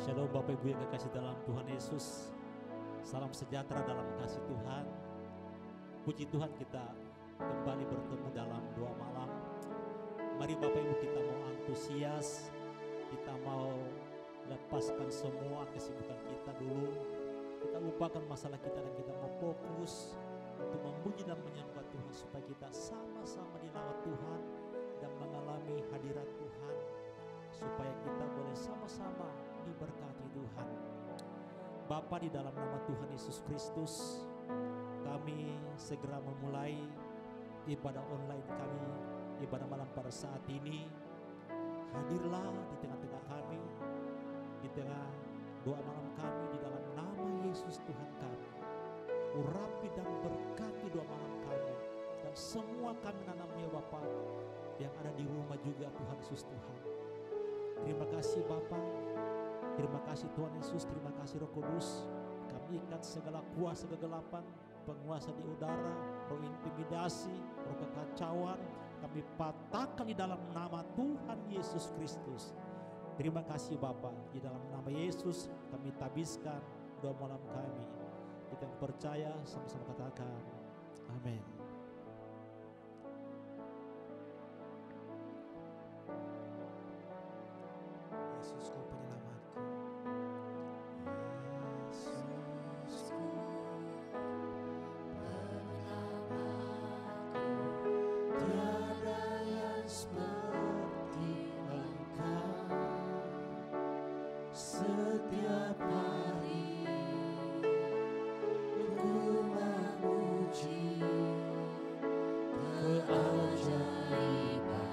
Shalom Bapak Ibu yang kekasih dalam Tuhan Yesus. Salam sejahtera dalam kasih Tuhan. Puji Tuhan kita kembali bertemu dalam doa malam. Mari Bapak Ibu kita mau antusias. Kita mau lepaskan semua kesibukan kita dulu. Kita lupakan masalah kita dan kita mau fokus untuk memuji dan menyembah Tuhan. Supaya kita sama-sama dilawat Tuhan dan mengalami hadirat Tuhan. Supaya kita boleh sama-sama diberkati Tuhan. Bapa, di dalam nama Tuhan Yesus Kristus, kami segera memulai ibadah online kami, ibadah malam pada saat ini. Hadirlah di tengah-tengah kami, di tengah doa malam kami, di dalam nama Yesus Tuhan kami. Urapi dan berkati doa malam kami, dan semua kami menanamnya Bapa yang ada di rumah juga Tuhan Yesus Tuhan. Terima kasih Bapa, terima kasih Tuhan Yesus, terima kasih Roh Kudus. Kami ikat segala kuasa kegelapan, penguasa di udara, roh intimidasi, roh kekacauan, kami patahkan di dalam nama Tuhan Yesus Kristus. Terima kasih Bapa, di dalam nama Yesus kami tabiskan doa malam kami. Kita yang percaya sama-sama katakan amin. Yesusku penyelamatku, Yesusku penyelamatku, tiada yang seperti Engkau. Setiap hari ku memuji keajaiban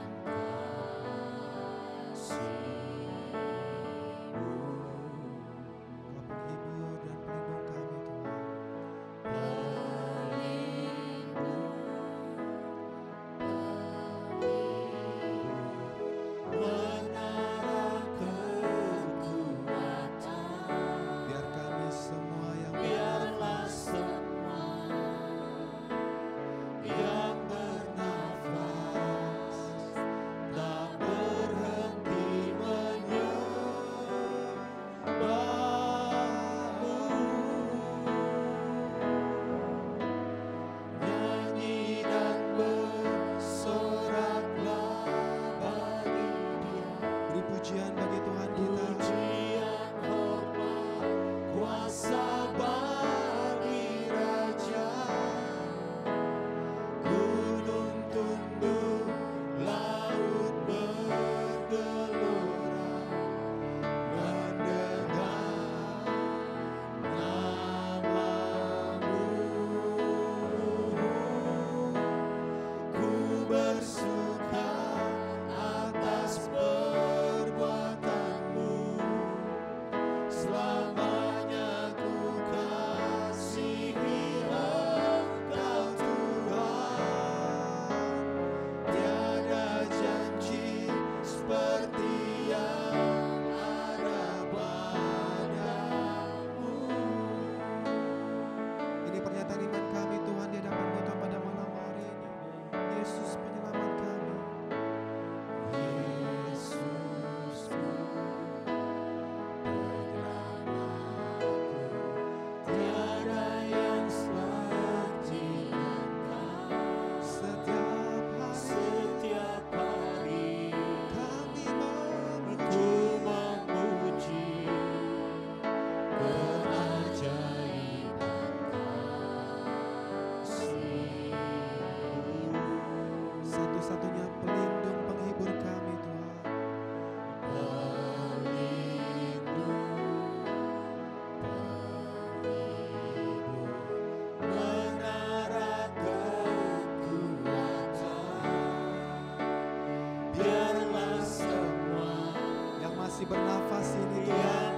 bernafas ini Tuhan,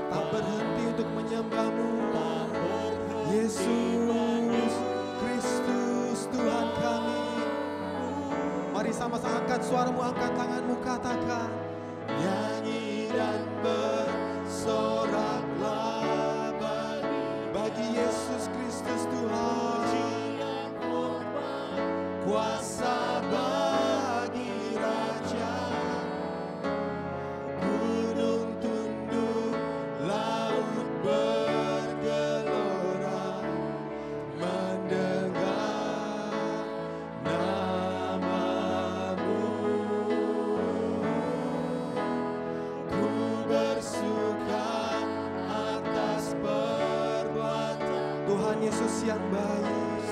tak berhenti untuk menyembah-Mu. Yesus Kristus Tuhan kami. Mari sama-sama angkat suaramu, angkat tanganmu, katakan nyanyi dan bersoraklah bagi Yesus Kristus Tuhan. Kuasa bagi Raja, gunung tunduk Tuhan Yesus yang baik.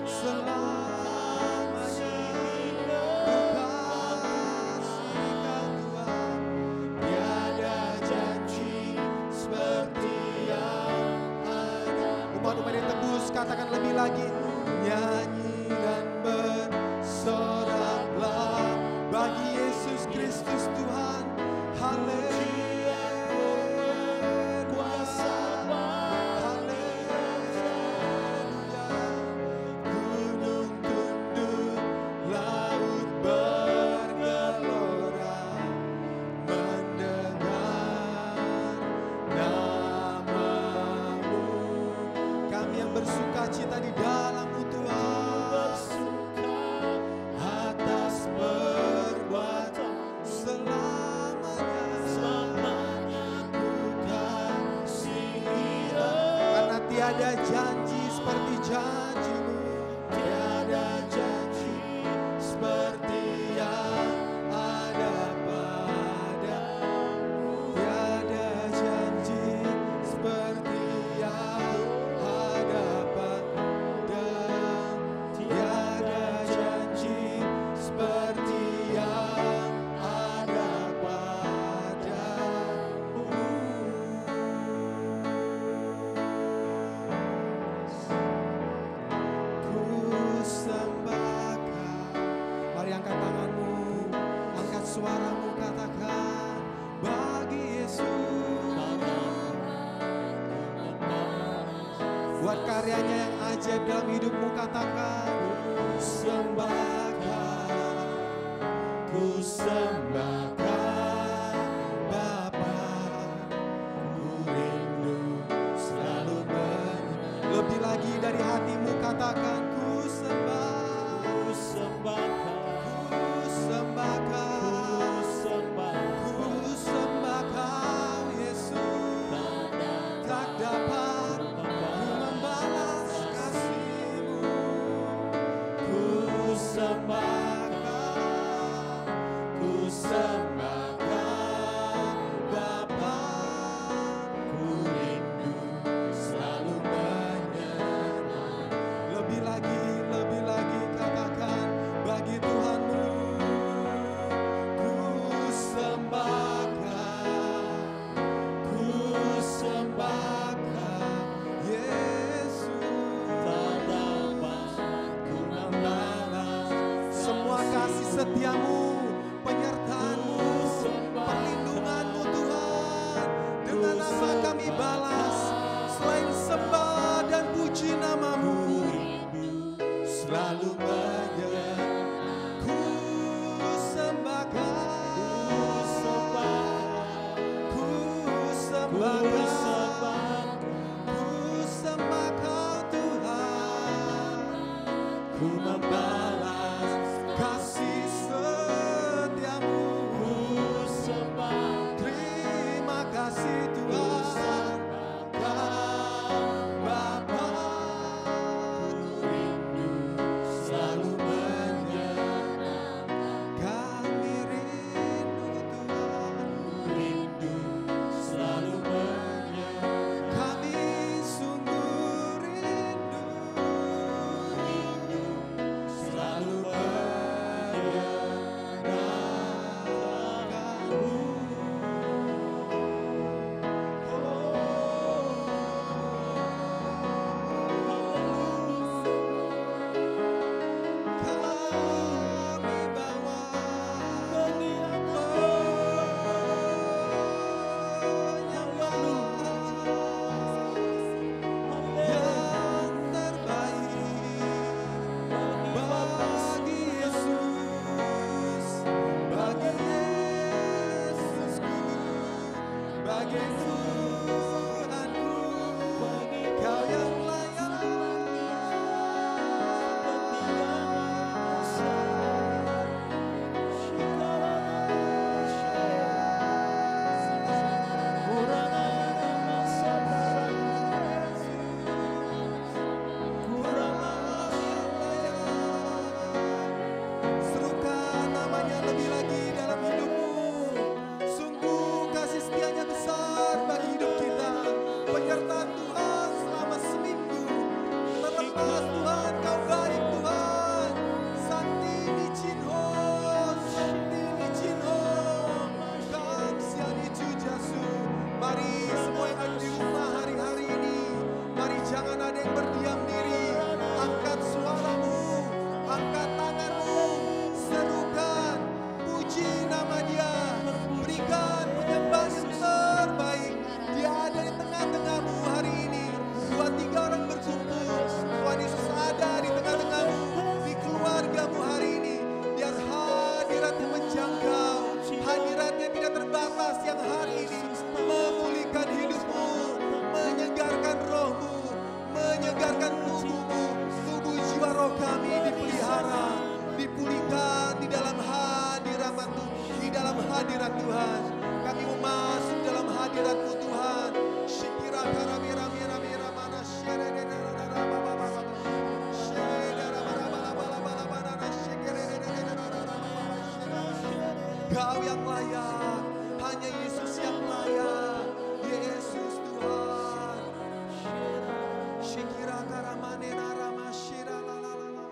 Selamanya ku kasihkan Tuhan. Tiada janji seperti yang ada. Umat-umat yang tebus, katakan lebih lagi. Nyanyi dan bersoraklah bagi Yesus Kristus Tuhan. Haleluya. Kuasa, haleluya. Gunung tunduk, laut bergelora, mendengar namamu. Kami yang bersuka cita di dalam-Mu Tuhan, atas perbuatan selamanya ku kasihi. Karena tiada janji seperti janji-Mu, tiada janji seperti yang ada padamu, tiada janji seperti yang ada padamu, tiada janji seperti yang ada padamu. Ku sembahkan. Mari angkat tanganmu, angkat suaramu, katakan bagi Yesus. Buat karyanya yang ajaib dalam hidupmu, katakan ku sembahkan, ku sembahkan Bapa, ku rindu selalu lebih lagi dari hatimu, katakan ku sembah, ku sembahkan, ku sembahkan, ku sembahkan Yesus. Tak dapat ku membalas kasih-Mu. Ku sembahkan, ku sembahkan Bapa, ku rindu selalu menyenangkan. Lebih lagi katakan bagi Tuhanmu. Ku sembahkan, ku sembahkan Yesus. Tak dapat ku membalas semua kasih setia-Mu, penyertaan-Mu, perlindungan-Mu Tuhan. Dengan apa kami balas selain sembah dan puji nama-Mu? Selalu menyenangkan. Ku sembahkan, ku sembahkan, ku sembahkan Tuhan. Ku membalas kasih setia-Mu. Ku sembah, terima kasih Tuhan. Bapa, ku rindu selalu menyenangkan. Kami rindu Tuhan, rindu selalu menyenangkan. Kami sungguh rindu, rindu selalu menyenangkan-Mu. Kami bawa penyembahan yang terbaik bagi Yesus, bagi Yesusku, bagi Tuhanku. Kau yang layak serukan namanya lebih lagi dalam hidupmu. Sungguh kasih setianya besar bagi hadirat Tuhan. Kami mau masuk dalam hadirat-Mu Tuhan. Shikira karamira mira mira mana Kau yang layak, hanya Yesus yang layak. Yesus Tuhan. Shikira karamane narama shira la la la la.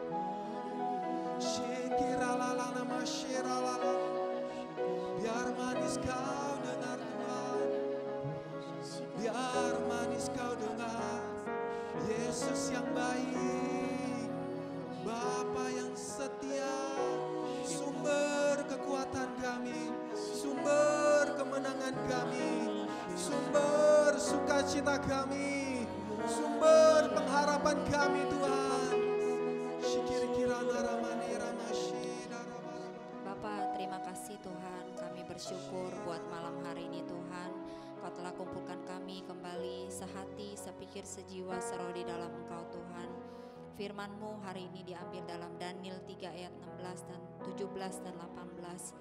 Shikira la la nama shira la la. Biar manis kau dengar Tuhan. Biar manis kau dengar. Yesus yang baik, Bapa yang setia, sumber kekuatan kami, sumber kemenangan kami, sumber sukacita kami, sumber pengharapan kami Tuhan. Bapak, terima kasih Tuhan, kami bersyukur buat malam hari ini Tuhan. Kau telah kumpulkan kami kembali sehati, sepikir, sejiwa, seroh di dalam Engkau Tuhan. Firman-Mu hari ini diambil dalam Daniel 3 ayat 16 dan 17 dan 18.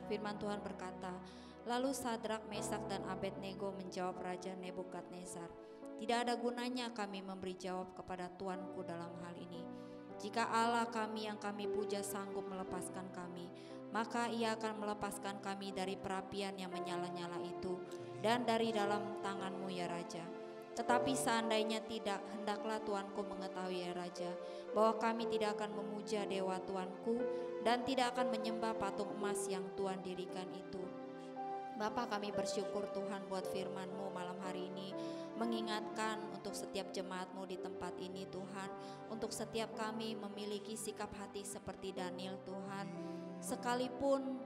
Firman Tuhan berkata, lalu Sadrak, Mesak dan Abednego menjawab Raja Nebukadnezar, tidak ada gunanya kami memberi jawab kepada Tuanku dalam hal ini. Jika Allah kami yang kami puja sanggup melepaskan kami, maka Ia akan melepaskan kami dari perapian yang menyala-nyala itu dan dari dalam tangan-Mu ya Raja. Tetapi seandainya tidak, hendaklah Tuanku mengetahui ya Raja, bahwa kami tidak akan memuja dewa Tuanku dan tidak akan menyembah patung emas yang Tuhan dirikan itu. Bapa, kami bersyukur Tuhan buat firman-Mu malam hari ini, mengingatkan untuk setiap jemaat-Mu di tempat ini Tuhan, untuk setiap kami memiliki sikap hati seperti Daniel Tuhan. Sekalipun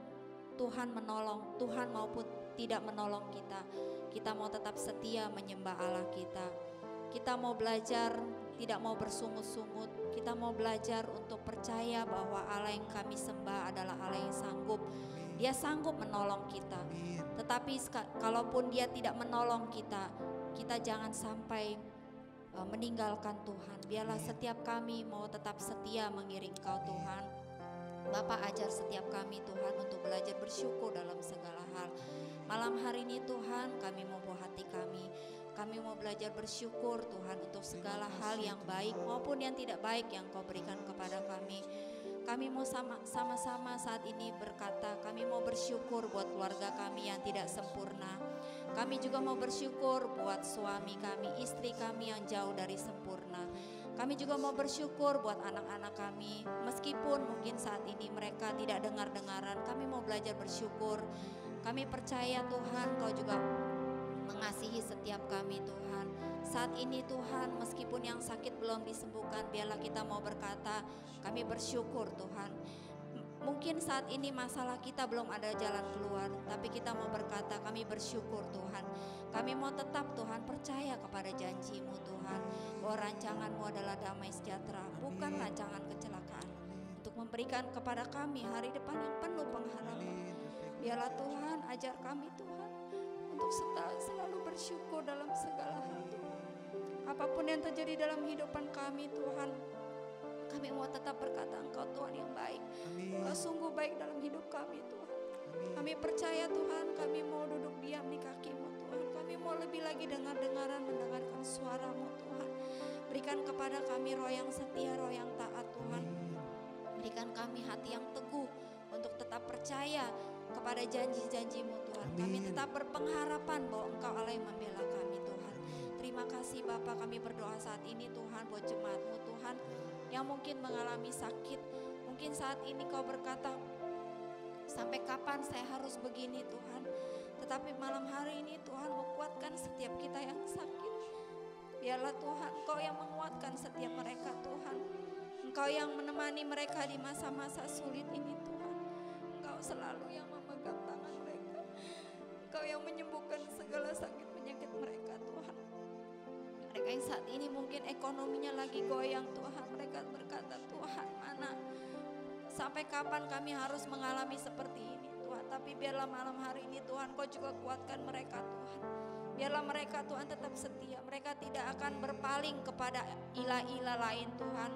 Tuhan menolong, Tuhan maupun tidak menolong kita, kita mau tetap setia menyembah Allah kita. Kita mau belajar tidak mau bersungut-sungut, kita mau belajar untuk percaya bahwa Allah yang kami sembah adalah Allah yang sanggup. Dia sanggup menolong kita. Tetapi kalaupun Dia tidak menolong kita, kita jangan sampai meninggalkan Tuhan. Biarlah setiap kami mau tetap setia mengiring Kau Tuhan. Bapak, ajar setiap kami Tuhan untuk belajar bersyukur dalam segala hal. Malam hari ini Tuhan, kami mau bawa hati kami. Kami mau belajar bersyukur Tuhan untuk segala hal yang baik maupun yang tidak baik yang Kau berikan kepada kami. Kami mau sama-sama saat ini berkata, kami mau bersyukur buat keluarga kami yang tidak sempurna. Kami juga mau bersyukur buat suami kami, istri kami yang jauh dari sempurna. Kami juga mau bersyukur buat anak-anak kami, meskipun mungkin saat ini mereka tidak dengar-dengaran. Kami mau belajar bersyukur. Kami percaya Tuhan, Kau juga mengasihi setiap kami Tuhan. Saat ini Tuhan, meskipun yang sakit belum disembuhkan, biarlah kita mau berkata, kami bersyukur Tuhan. Mungkin saat ini masalah kita belum ada jalan keluar, tapi kita mau berkata, kami bersyukur Tuhan. Kami mau tetap Tuhan percaya kepada janji-Mu Tuhan, bahwa rancangan-Mu adalah damai sejahtera, bukan rancangan kecelakaan, untuk memberikan kepada kami hari depan yang penuh pengharapan. Biarlah Tuhan ajar kami Tuhan untuk selalu bersyukur dalam segala hal Tuhan. Apapun yang terjadi dalam kehidupan kami Tuhan, kami mau tetap berkata Engkau Tuhan yang baik. Engkau sungguh baik dalam hidup kami Tuhan. Kami percaya Tuhan, kami mau duduk diam di kaki-Mu Tuhan. Kami mau lebih lagi dengar-dengaran, mendengarkan suara-Mu Tuhan. Berikan kepada kami roh yang setia, roh yang taat Tuhan. Berikan kami hati yang teguh untuk tetap percaya kepada janji-janji-Mu Tuhan. Kami tetap berpengharapan bahwa Engkau Allah yang membela kami Tuhan. Terima kasih Bapa, kami berdoa saat ini Tuhan buat jemaat-Mu Tuhan yang mungkin mengalami sakit. Mungkin saat ini Kau berkata, sampai kapan saya harus begini Tuhan. Tetapi malam hari ini Tuhan menguatkan setiap kita yang sakit. Biarlah Tuhan Kau yang menguatkan setiap mereka Tuhan. Engkau yang menemani mereka di masa-masa sulit ini Tuhan. Engkau selalu yang memegang tangan mereka. Engkau yang menyembuhkan segala sakit penyakit mereka Tuhan. Mereka yang saat ini mungkin ekonominya lagi goyang Tuhan. Mereka berkata, Tuhan mana? Sampai kapan kami harus mengalami seperti ini Tuhan. Tapi biarlah malam hari ini Tuhan Kau juga kuatkan mereka Tuhan. Biarlah mereka Tuhan tetap setia. Mereka tidak akan berpaling kepada ilah-ilah lain Tuhan.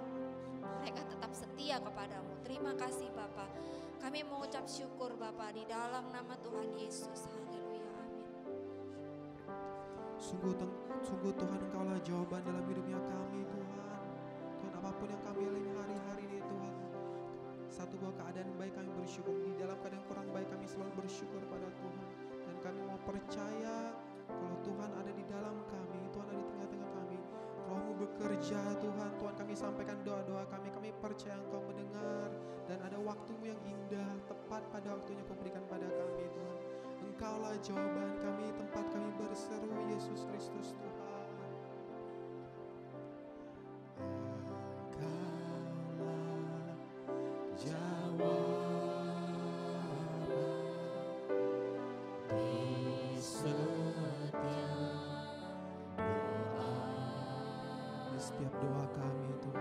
Mereka tetap setia kepada-Mu. Terima kasih Bapa. Kami mengucap syukur Bapa di dalam nama Tuhan Yesus. Haleluya, amin. Sungguh Tuhan, Engkaulah jawaban dalam hidupnya kami Tuhan. Tuhan, apapun yang kami alami hari-hari ini Tuhan, satu buah keadaan baik kami bersyukur, di dalam keadaan kurang baik kami selalu bersyukur pada Tuhan. Dan kami mau percaya kalau Tuhan ada di dalam kami, Tuhan ada di tengah-tengah kami. Roh-Mu bekerja Tuhan. Tuhan, kami sampaikan doa-doa kami percaya Engkau mendengar. Dan ada waktu-Mu yang indah, tepat pada waktunya Kau berikan pada kami Tuhan. Engkaulah jawaban kami, tempat kami berseru, Yesus Kristus Tuhan. Engkaulah jawaban di setiap doa, di setiap doa kami Tuhan.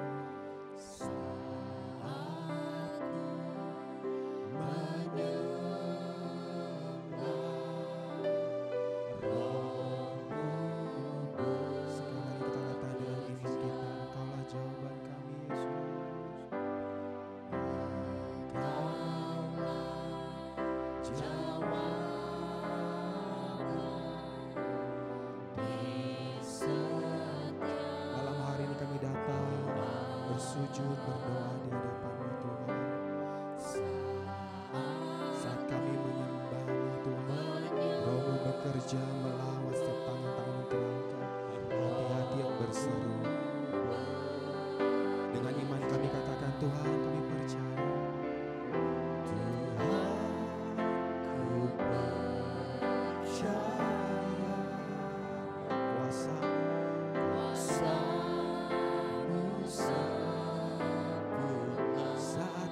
Bersujud berdoa di hadapan-Mu Tuhan. Saat kami menyembah-Mu Tuhan, Roh-Mu bekerja melawan setiap tangan-tangan yang terangkat, hati-hati yang berseru. Dengan iman kami katakan, Tuhan, kami percaya. Tuhan, ku percaya kuasa-Mu saat kami berdoa, saat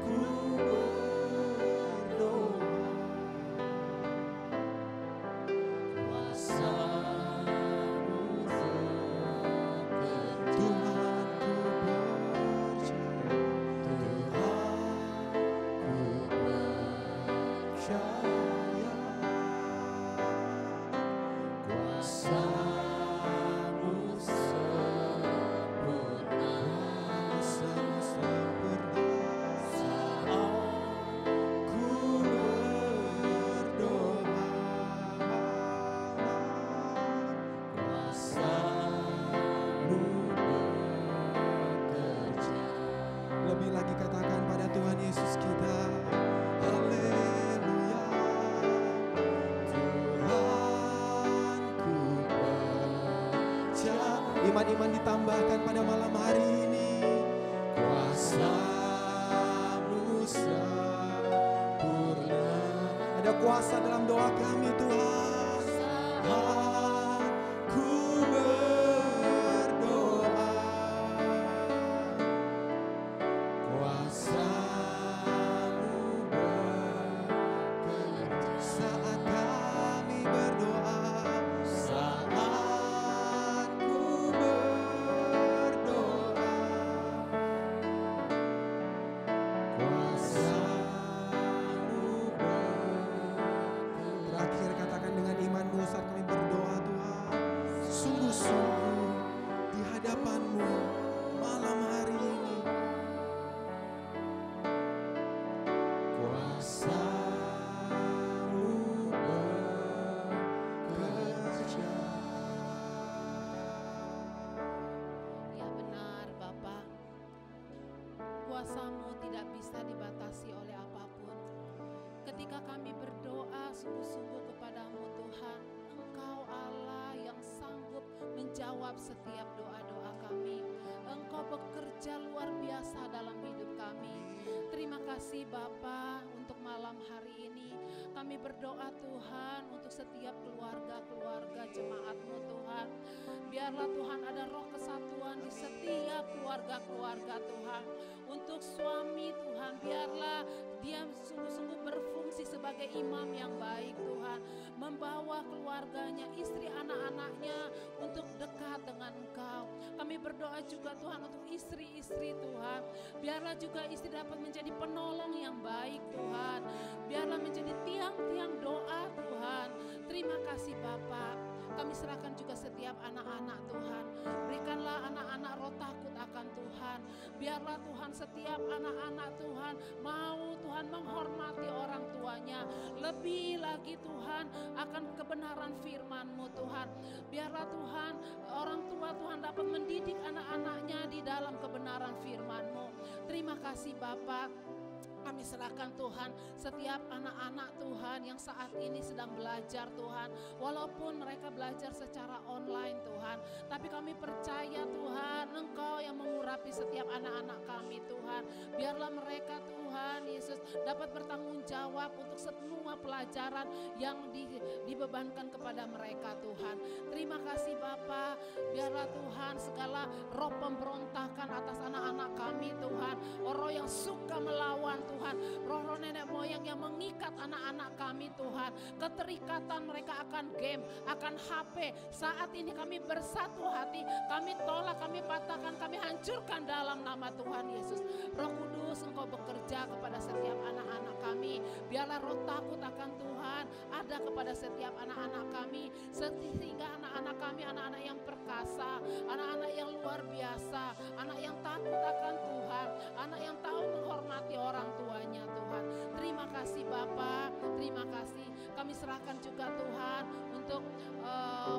ku berdoa, Tuhan, ku percaya, lebih lagi katakan pada Tuhan Yesus kita, haleluya. Tuhan, ku percaya. Iman-iman ditambahkan pada malam hari ini. Kuasa-Mu sempurna. Ada kuasa dalam doa kami Tuhan. Aku berdoa, kuasa-Mu bekerja saat kami berdoa, saat ku berdoa, kuasa-Mu terakhir katakan dengan imanmu saat kami berdoa Tuhan, sungguh-sungguh di hadapan-Mu malam hari ini. Kuasa-Mu bekerja. Ya benar Bapa, kuasa-Mu tidak bisa dibatasi oleh apapun. Ketika kami berdoa sungguh-sungguh kepada-Mu Tuhan, Engkau Allah yang sanggup menjawab setiap doa-doa kami. Engkau bekerja luar biasa dalam hidup kami. Terima kasih Bapa untuk malam hari ini. Kami berdoa Tuhan untuk setiap keluarga-keluarga jemaat-Mu Tuhan. Biarlah Tuhan ada roh kesatuan di setiap keluarga-keluarga Tuhan. Untuk suami Tuhan, biarlah dia sungguh-sungguh berfungsi sebagai imam yang baik Tuhan. Membawa keluarganya, istri anak-anaknya untuk dekat dengan Engkau. Kami berdoa juga Tuhan untuk istri-istri Tuhan. Biarlah juga istri dapat menjadi penolong yang baik Tuhan. Biarlah menjadi tiang-tiang doa Tuhan. Terima kasih Bapa. Kami serahkan juga setiap anak-anak Tuhan. Berikanlah anak-anak roh takut akan Tuhan. Biarlah Tuhan setiap anak-anak Tuhan mau Tuhan menghormati orang tuanya. Lebih lagi Tuhan akan kebenaran firman-Mu Tuhan. Biarlah Tuhan orang tua Tuhan dapat mendidik anak-anaknya di dalam kebenaran firman-Mu. Terima kasih Bapak. Kami serahkan Tuhan setiap anak-anak Tuhan yang saat ini sedang belajar Tuhan. Walaupun mereka belajar secara online Tuhan, tapi kami percaya Tuhan Engkau yang mengurapi setiap anak-anak kami Tuhan. Biarlah mereka Tuhan Yesus dapat bertanggung jawab untuk semua pelajaran yang dibebankan kepada mereka Tuhan. Terima kasih Bapa. Biarlah Tuhan segala roh pemberontakan atas anak-anak kami Tuhan, roh yang suka melawan Tuhan, roh-roh nenek moyang yang mengikat anak-anak kami Tuhan, keterikatan mereka akan game, akan HP. Saat ini kami bersatu hati, kami tolak, kami patahkan, kami hancurkan dalam nama Tuhan Yesus. Roh Kudus Engkau bekerja kepada setiap anak-anak kami. Biarlah roh takut akan Tuhan ada kepada setiap anak-anak kami, sehingga anak-anak kami anak-anak yang perkasa, anak-anak yang luar biasa, anak yang takut akan Tuhan, anak yang tahu menghormati orang tuanya Tuhan. Terima kasih Bapa, terima kasih. Kami serahkan juga Tuhan untuk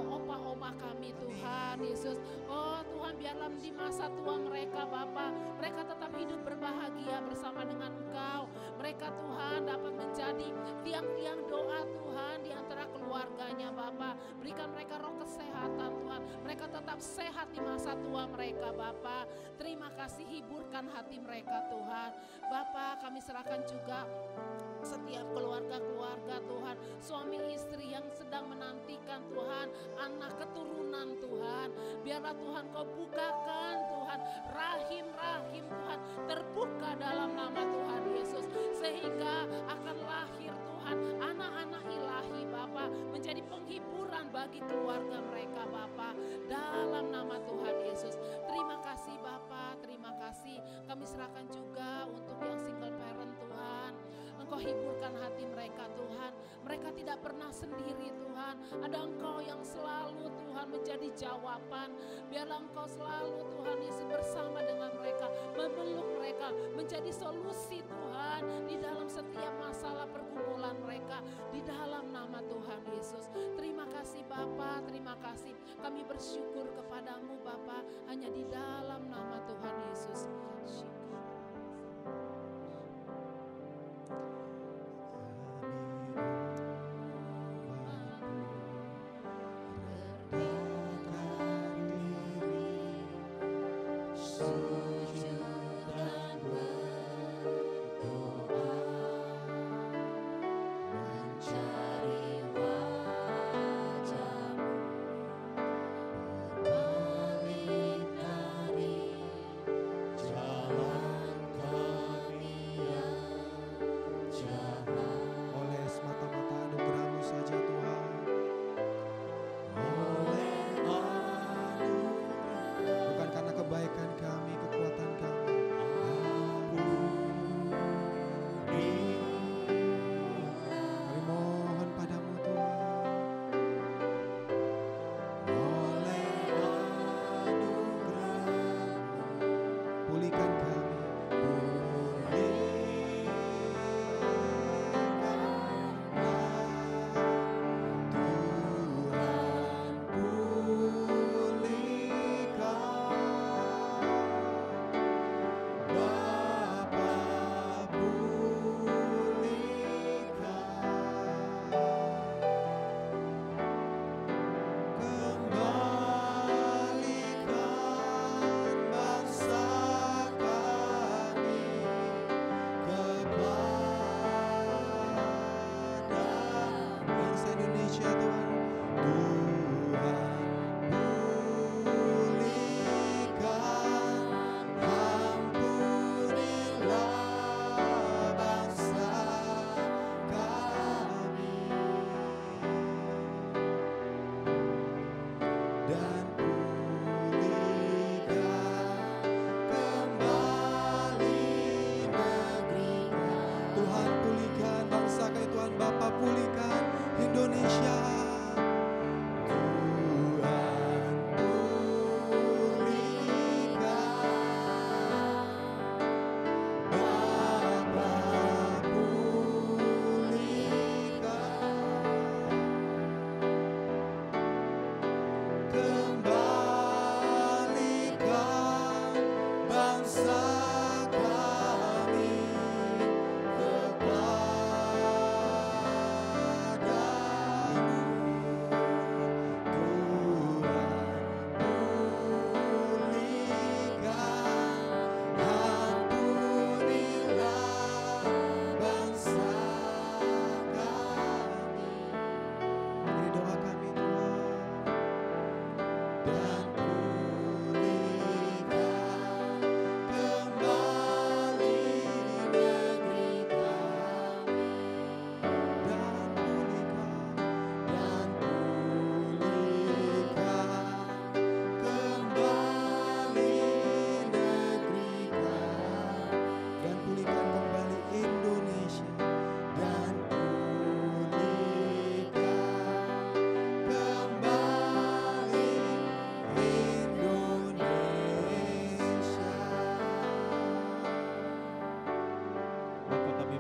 opa-oma kami Tuhan Yesus. Oh Tuhan, biarlah di masa tua mereka Bapa, mereka tetap hidup berbahagia bersama dengan Engkau. Mereka Tuhan dapat menjadi tiang-tiang doa Tuhan di antara keluarganya Bapa. Berikan mereka roh kesehatan Tuhan, mereka tetap sehat di masa tua mereka Bapa. Terima kasih, hiburkan hati mereka Tuhan. Bapa, kami serahkan juga setiap keluarga-keluarga Tuhan, suami istri yang sedang menantikan Tuhan anak keturunan Tuhan. Biarlah Tuhan Kau bukakan Tuhan rahim-rahim Tuhan terbuka dalam nama Tuhan Yesus, sehingga akan lahir Tuhan anak-anak ilahi Bapa, menjadi penghiburan bagi keluarga mereka Bapa, dalam nama Tuhan Yesus. Terima kasih Bapa, terima kasih. Kami serahkan juga untuk yang single parent Tuhan. Engkau hiburkan hati mereka Tuhan. Mereka tidak pernah sendiri Tuhan. Ada Engkau yang selalu Tuhan menjadi jawaban. Biarlah Engkau selalu Tuhan Yesus bersama dengan mereka, memeluk mereka, menjadi solusi Tuhan di dalam setiap masalah pergumulan mereka, di dalam nama Tuhan Yesus. Terima kasih Bapa, terima kasih. Kami bersyukur kepadamu Bapa, hanya di dalam nama Tuhan Yesus. Dari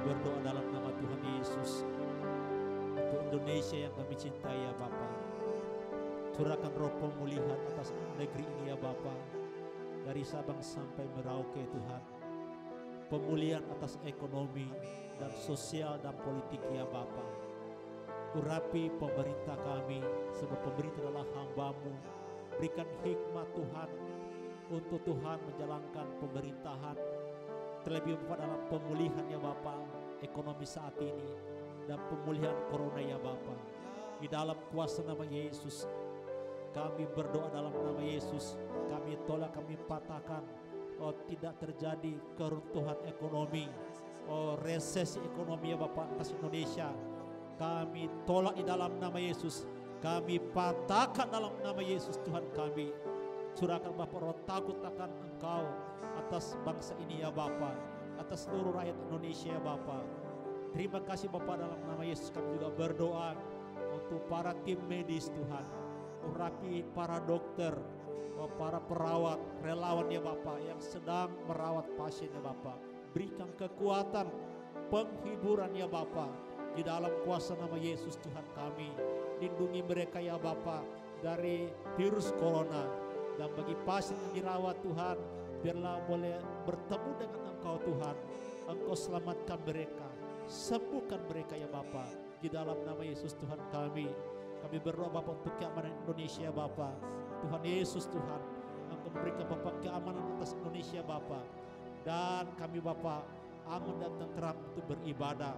berdoa dalam nama Tuhan Yesus untuk Indonesia yang kami cintai ya Bapa. Curahkan roh pemulihan atas negeri ini ya Bapa, dari Sabang sampai Merauke Tuhan. Pemulihan atas ekonomi dan sosial dan politik ya Bapa. Urapi pemerintah kami, sebab pemerintah adalah hamba-Mu. Berikan hikmat Tuhan untuk Tuhan menjalankan pemerintahan, terlebih Bapa dalam pemulihan ya Bapa ekonomi saat ini dan pemulihan corona ya Bapa. Di dalam kuasa nama Yesus kami berdoa, dalam nama Yesus kami tolak, kami patahkan tidak terjadi keruntuhan ekonomi, resesi ekonomi ya Bapa atas Indonesia. Kami tolak di dalam nama Yesus, kami patahkan dalam nama Yesus Tuhan kami. Curahkan Bapa roh takut akan Engkau atas bangsa ini ya Bapa, atas seluruh rakyat Indonesia ya Bapa. Terima kasih Bapa, dalam nama Yesus kami juga berdoa untuk para tim medis Tuhan. Urapi para dokter, para perawat, relawan ya Bapa yang sedang merawat pasien ya Bapa. Berikan kekuatan, penghiburan ya Bapa. Di dalam kuasa nama Yesus Tuhan kami, lindungi mereka ya Bapa dari virus corona. Dan bagi pasien yang dirawat Tuhan, biarlah boleh bertemu dengan Engkau Tuhan. Engkau selamatkan mereka, sembuhkan mereka ya Bapa. Di dalam nama Yesus Tuhan kami berdoa Bapa untuk keamanan Indonesia ya Bapa. Tuhan Yesus Tuhan, Engkau memberikan Bapa keamanan atas Indonesia Bapa. Dan kami Bapa aman dan tentram untuk beribadah.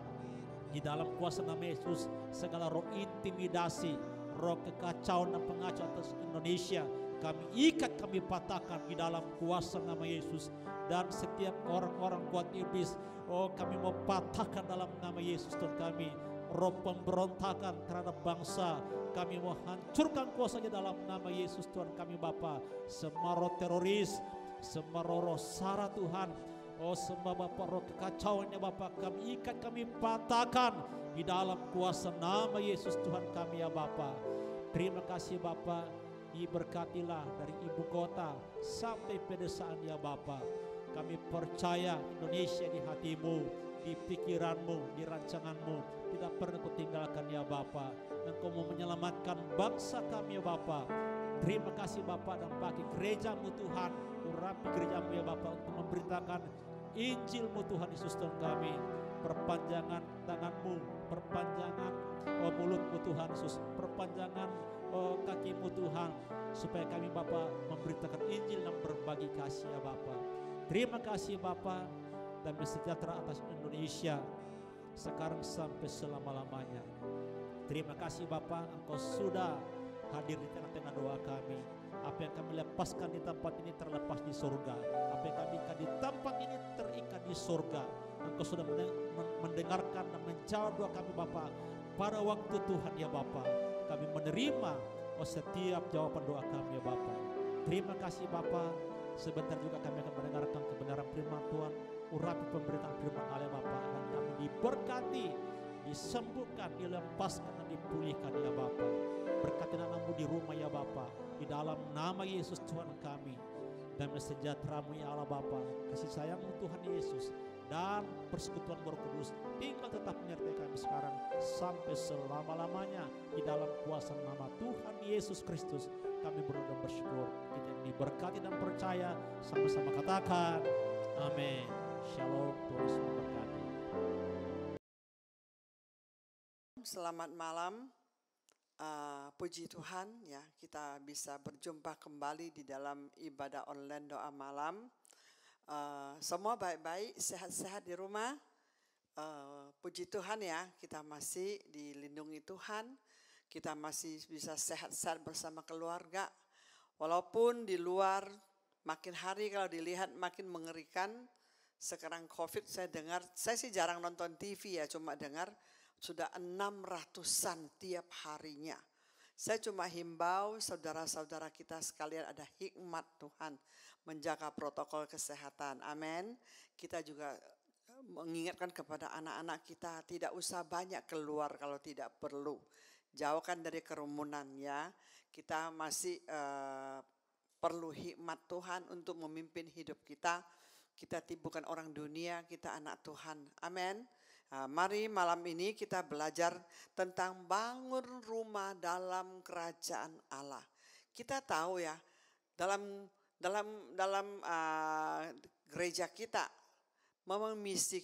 Di dalam kuasa nama Yesus, segala roh intimidasi, roh kekacauan dan pengacau atas Indonesia, kami ikat, kami patahkan di dalam kuasa nama Yesus. Dan setiap orang-orang kuat iblis, kami mau patahkan dalam nama Yesus Tuhan kami. Roh pemberontakan terhadap bangsa, kami mau hancurkan kuasanya dalam nama Yesus Tuhan kami Bapa. Semua roh teroris, semua roh sara Tuhan, semua Bapa roh kekacauannya Bapa, kami ikat, kami patahkan di dalam kuasa nama Yesus Tuhan kami ya Bapa. Terima kasih Bapa, diberkatilah dari ibu kota sampai pedesaan ya Bapa. Kami percaya Indonesia di hatimu, di pikiranmu, di rancanganmu, tidak pernah kau tinggalkan ya Bapa. Engkau mau menyelamatkan bangsa kami ya Bapa. Terima kasih Bapa, dan pakai gerejamu Tuhan, urapi gerejamu ya Bapa untuk memberitakan Injilmu Tuhan Yesus Tuhan kami. Perpanjangan tanganmu, perpanjangan mulutmu Tuhan Yesus, perpanjangan kakimu Tuhan, supaya kami Bapa memberitakan Injil dan berbagi kasih ya Bapa. Terima kasih Bapa, dan sejahtera atas Indonesia sekarang sampai selama-lamanya. Terima kasih Bapa, Engkau sudah hadir di tengah-tengah doa kami. Apa yang kami lepaskan di tempat ini terlepas di surga. Apa yang kami ikat di tempat ini terikat di surga. Engkau sudah mendengarkan dan menjawab doa kami Bapa pada waktu Tuhan ya Bapa. Kami menerima setiap jawaban doa kami ya Bapa. Terima kasih Bapa. Sebentar juga kami akan mendengarkan kebenaran firman Tuhan. Urapi pemberitaan firman Allah Bapa, dan kami diberkati, disembuhkan, dilepaskan dan dipulihkan ya Bapa. Berkati anakmu di rumah ya Bapa, di dalam nama Yesus Tuhan kami. Dan sejahtera-Mu ya Allah Bapa, kasih sayang-Mu Tuhan Yesus, dan persekutuan Roh Kudus tinggal tetap menyertai kami sekarang sampai selama-lamanya. Di dalam kuasa nama Tuhan Yesus Kristus kami berdoa dan bersyukur. Kita yang diberkati dan percaya sama-sama katakan amin. Shalom, Tuhan Yesus memberkati. Selamat malam. Puji Tuhan ya, kita bisa berjumpa kembali di dalam ibadah online doa malam. Semua baik-baik, sehat-sehat di rumah. Puji Tuhan ya, kita masih dilindungi Tuhan. Kita masih bisa sehat-sehat bersama keluarga. Walaupun di luar makin hari kalau dilihat makin mengerikan. Sekarang COVID saya dengar, saya sih jarang nonton TV ya, cuma dengar sudah 600-an tiap harinya. Saya cuma himbau saudara-saudara kita sekalian, ada hikmat Tuhan menjaga protokol kesehatan. Amin. Kita juga mengingatkan kepada anak-anak kita tidak usah banyak keluar kalau tidak perlu. Jauhkan dari kerumunan ya. Kita masih perlu hikmat Tuhan untuk memimpin hidup kita. Kita bukan orang dunia, kita anak Tuhan. Amin. Mari malam ini kita belajar tentang bangun rumah dalam kerajaan Allah. Kita tahu ya, dalam gereja kita, memang visi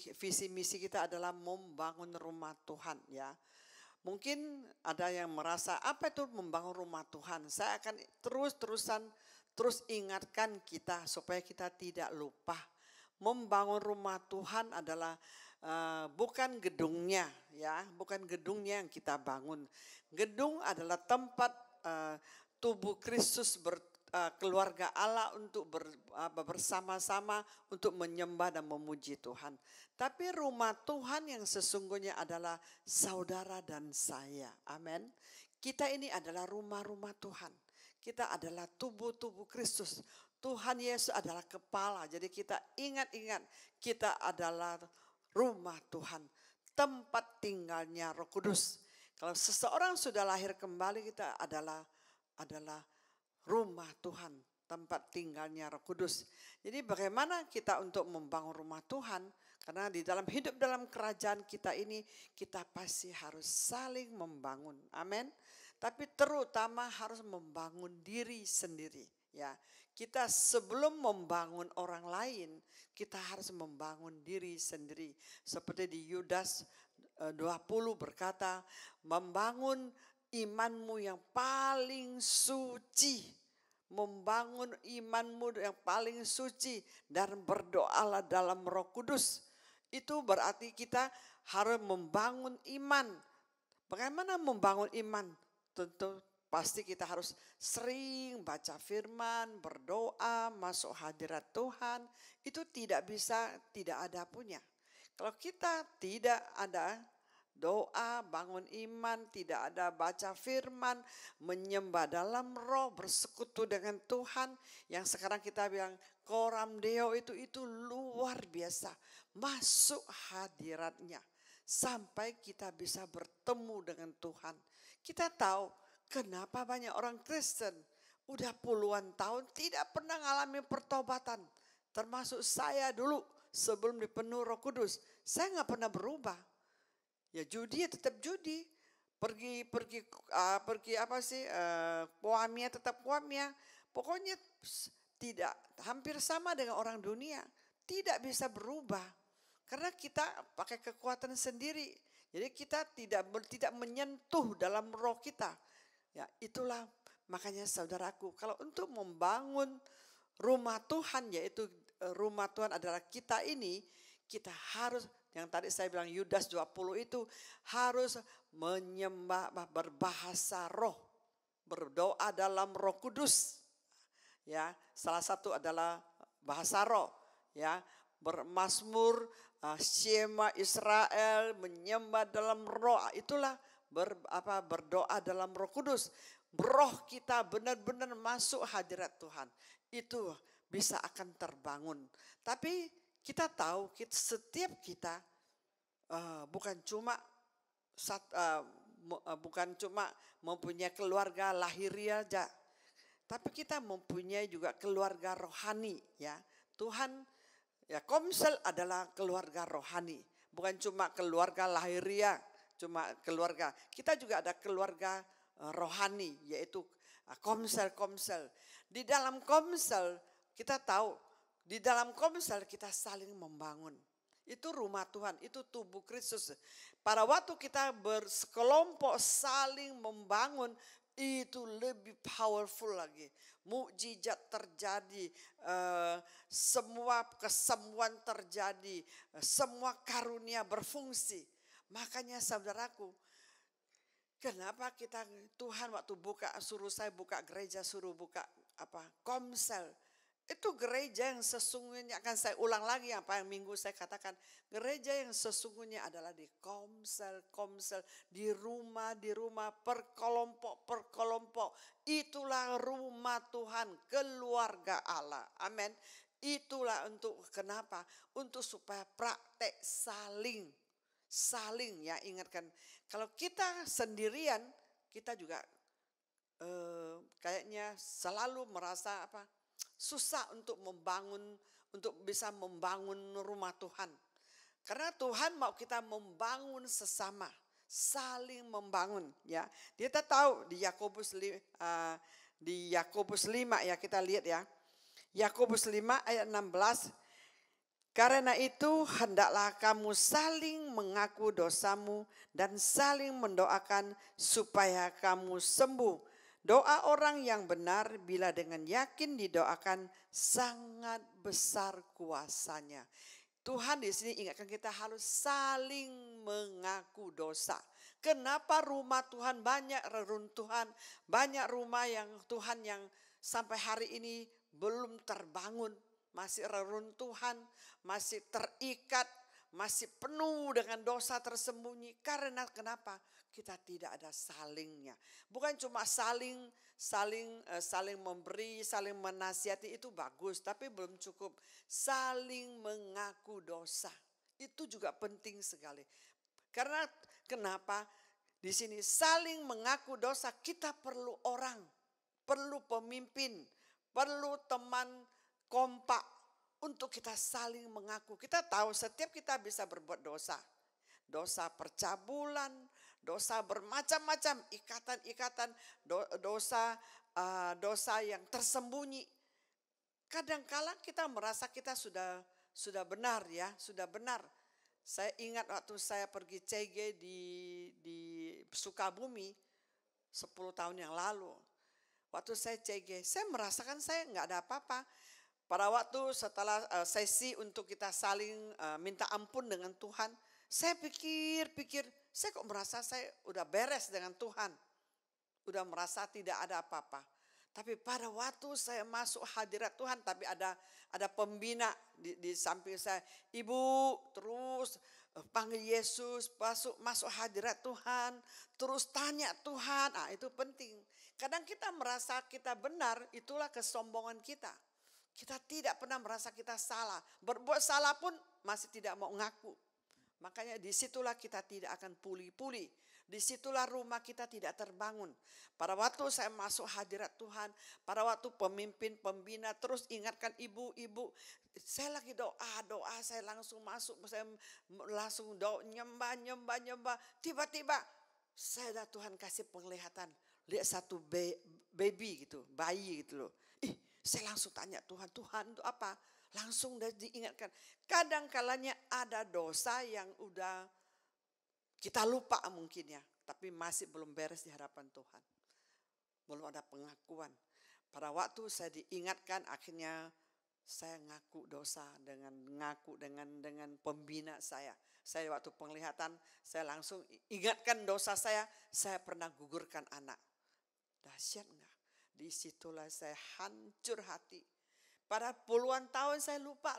misi kita adalah membangun rumah Tuhan ya. Mungkin ada yang merasa apa itu membangun rumah Tuhan. Saya akan terus ingatkan kita supaya kita tidak lupa. Membangun rumah Tuhan adalah bukan gedungnya ya, bukan gedungnya yang kita bangun. Gedung adalah tempat tubuh Kristus keluarga Allah untuk bersama-sama untuk menyembah dan memuji Tuhan. Tapi rumah Tuhan yang sesungguhnya adalah saudara dan saya. Amin. Kita ini adalah rumah-rumah Tuhan. Kita adalah tubuh-tubuh Kristus. Tuhan Yesus adalah kepala. Jadi kita ingat-ingat kita adalah rumah Tuhan. Tempat tinggalnya Roh Kudus. Kalau seseorang sudah lahir kembali, kita adalah rumah Tuhan. Tempat tinggalnya Roh Kudus. Jadi bagaimana kita untuk membangun rumah Tuhan? Karena di dalam hidup dalam kerajaan kita ini, kita pasti harus saling membangun. Amin. Tapi terutama harus membangun diri sendiri. Ya, kita sebelum membangun orang lain, kita harus membangun diri sendiri. Seperti di Yudas 20 berkata, membangun imanmu yang paling suci. Membangun imanmu yang paling suci dan berdoalah dalam Roh Kudus. Itu berarti kita harus membangun iman. Bagaimana membangun iman? Tentu pasti kita harus sering baca firman, berdoa, masuk hadirat Tuhan. Itu tidak bisa tidak ada punya. Kalau kita tidak ada doa, bangun iman, tidak ada baca firman, menyembah dalam roh, bersekutu dengan Tuhan. Yang sekarang kita bilang koram deo itu luar biasa. Masuk hadiratnya sampai kita bisa bertemu dengan Tuhan. Kita tahu kenapa banyak orang Kristen udah puluhan tahun tidak pernah mengalami pertobatan. Termasuk saya dulu sebelum dipenuhi Roh Kudus. Saya nggak pernah berubah. Ya judi ya tetap judi. Pergi apa sih? Puamia tetap puamia. Pokoknya tidak hampir sama dengan orang dunia. Tidak bisa berubah. Karena kita pakai kekuatan sendiri. Jadi kita tidak menyentuh dalam roh kita. Ya itulah makanya saudaraku, kalau untuk membangun rumah Tuhan, yaitu rumah Tuhan adalah kita ini, kita harus, yang tadi saya bilang Yudas 20 itu harus menyembah, berbahasa roh, berdoa dalam Roh Kudus. Ya, salah satu adalah bahasa roh, ya, bermazmur, Shema Israel, menyembah dalam roh, itulah berdoa dalam Roh Kudus. Roh kita benar-benar masuk hadirat Tuhan. Itu bisa akan terbangun. Tapi kita tahu setiap kita bukan cuma mempunyai keluarga lahiriah aja. Tapi kita mempunyai juga keluarga rohani ya. Tuhan ya, Komsel adalah keluarga rohani, bukan cuma keluarga lahiriah, cuma keluarga. Kita juga ada keluarga rohani, yaitu Komsel. Di dalam Komsel kita tahu, di dalam Komsel kita saling membangun. Itu rumah Tuhan, itu tubuh Kristus. Pada waktu kita bersekelompok saling membangun, itu lebih powerful lagi. Mukjizat terjadi, semua kesembuhan terjadi, semua karunia berfungsi. Makanya saudaraku, kenapa Tuhan waktu suruh saya buka gereja, suruh buka Komsel. Itu gereja yang sesungguhnya, akan saya ulang lagi apa yang minggu saya katakan. Gereja yang sesungguhnya adalah di Komsel, di rumah, per kelompok. Itulah rumah Tuhan, keluarga Allah. Amin. Itulah untuk kenapa? Untuk supaya praktek saling ya, ingatkan. Kalau kita sendirian, kita juga kayaknya selalu merasa susah untuk bisa membangun rumah Tuhan. Karena Tuhan mau kita membangun sesama, saling membangun ya. Kita tahu di Yakobus 5 ya, kita lihat ya. Yakobus 5 ayat 16. Karena itu hendaklah kamu saling mengaku dosamu dan saling mendoakan supaya kamu sembuh. Doa orang yang benar bila dengan yakin didoakan sangat besar kuasanya. Tuhan di sini ingatkan kita harus saling mengaku dosa. Kenapa rumah Tuhan banyak reruntuhan, banyak rumah yang Tuhan yang sampai hari ini belum terbangun, masih reruntuhan, masih terikat, masih penuh dengan dosa tersembunyi. Karena kenapa? Kita tidak ada salingnya. Bukan cuma saling memberi, saling menasihati itu bagus, tapi belum cukup. Saling mengaku dosa. Itu juga penting sekali. Karena kenapa? Di sini saling mengaku dosa, kita perlu orang, perlu pemimpin, perlu teman kompak untuk kita saling mengaku. Kita tahu setiap kita bisa berbuat dosa. Dosa percabulan, dosa bermacam-macam, ikatan-ikatan, dosa yang tersembunyi. Kadang-kala kita merasa kita sudah benar ya, sudah benar. Saya ingat waktu saya pergi CG di Sukabumi 10 tahun yang lalu. Waktu saya CG, saya merasakan saya nggak ada apa-apa. Pada waktu setelah sesi untuk kita saling minta ampun dengan Tuhan, saya pikir, saya kok merasa saya udah beres dengan Tuhan. Udah merasa tidak ada apa-apa. Tapi pada waktu saya masuk hadirat Tuhan, tapi ada pembina di samping saya. Ibu terus panggil Yesus, masuk hadirat Tuhan, terus tanya Tuhan. Itu penting. Kadang kita merasa kita benar, itulah kesombongan kita. Kita tidak pernah merasa kita salah. Berbuat salah pun masih tidak mau ngaku. Makanya disitulah kita tidak akan pulih-pulih. Disitulah rumah kita tidak terbangun. Pada waktu saya masuk hadirat Tuhan, pada waktu pemimpin, pembina terus ingatkan ibu-ibu. Saya lagi doa, saya langsung masuk, saya langsung doa, nyembah. Tiba-tiba saya Tuhan kasih penglihatan. Lihat satu baby gitu, bayi gitu loh. Saya langsung tanya Tuhan itu apa? Langsung diingatkan. Kadang kalanya ada dosa yang udah kita lupa mungkin ya. Tapi masih belum beres di hadapan Tuhan. Belum ada pengakuan. Pada waktu saya diingatkan akhirnya saya ngaku dosa dengan pembina saya. Saya waktu penglihatan saya langsung ingatkan dosa saya pernah gugurkan anak. Dahsyat enggak? Disitulah saya hancur hati. Pada puluhan tahun saya lupa,